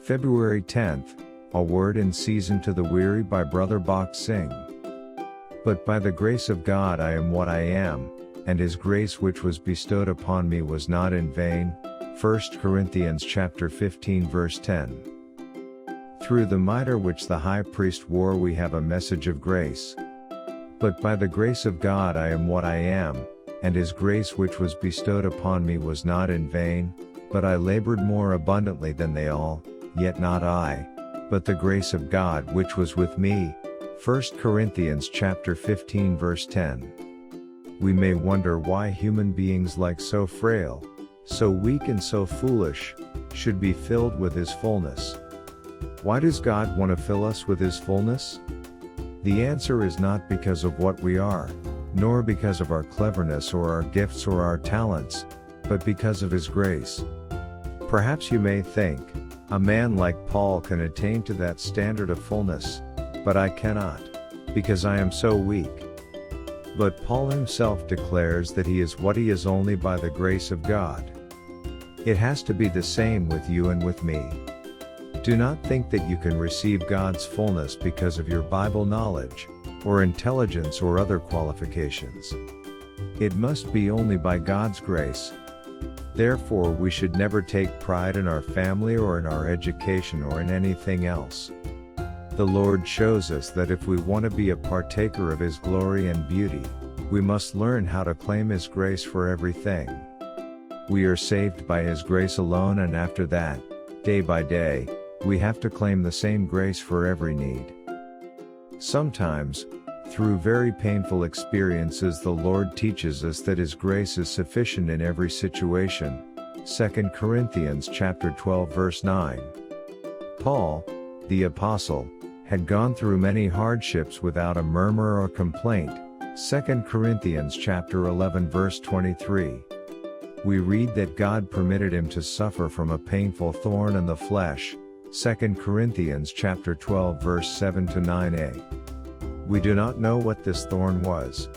February 10th, A Word in Season to the Weary by Brother Bakht Singh. But by the grace of God I am what I am, and his grace which was bestowed upon me was not in vain. 1 Corinthians chapter 15 verse 10. Through the mitre which the high priest wore we have a message of grace. But by the grace of God I am what I am, and his grace which was bestowed upon me was not in vain, but I labored more abundantly than they all, yet not I, but the grace of God which was with me. 1 Corinthians chapter 15 verse 10. We may wonder why human beings like so frail, so weak and so foolish, should be filled with his fullness. Why does God want to fill us with his fullness? The answer is not because of what we are, nor because of our cleverness or our gifts or our talents, but because of his grace. Perhaps you may think, a man like Paul can attain to that standard of fullness, but I cannot, because I am so weak. But Paul himself declares that he is what he is only by the grace of God. It has to be the same with you and with me. Do not think that you can receive God's fullness because of your Bible knowledge, or intelligence or other qualifications. It must be only by God's grace. Therefore we should never take pride in our family or in our education or in anything else. The Lord shows us that if we want to be a partaker of his glory and beauty, we must learn how to claim his grace for everything. We are saved by his grace alone, and after that, day by day, we have to claim the same grace for every need. Sometimes, through very painful experiences, the Lord teaches us that his grace is sufficient in every situation. 2 Corinthians chapter 12 verse 9. Paul, the apostle, had gone through many hardships without a murmur or complaint. 2 Corinthians chapter 11 verse 23. We read that God permitted him to suffer from a painful thorn in the flesh. 2 Corinthians chapter 12 verse 7 to 9a. We do not know what this thorn was.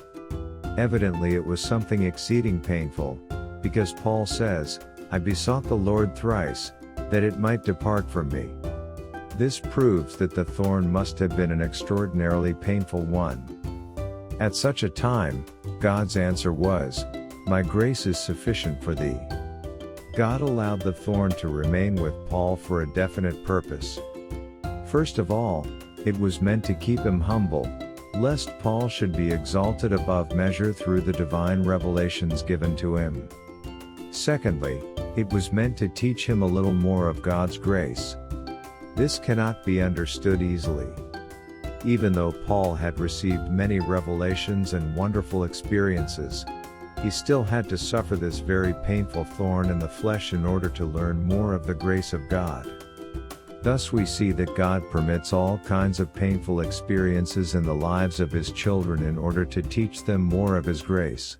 Evidently it was something exceeding painful, because Paul says, I besought the Lord thrice, that it might depart from me. This proves that the thorn must have been an extraordinarily painful one. At such a time, God's answer was, My grace is sufficient for thee. God allowed the thorn to remain with Paul for a definite purpose. First of all, it was meant to keep him humble, lest Paul should be exalted above measure through the divine revelations given to him. Secondly, it was meant to teach him a little more of God's grace. This cannot be understood easily. Even though Paul had received many revelations and wonderful experiences, he still had to suffer this very painful thorn in the flesh in order to learn more of the grace of God. Thus we see that God permits all kinds of painful experiences in the lives of his children in order to teach them more of his grace.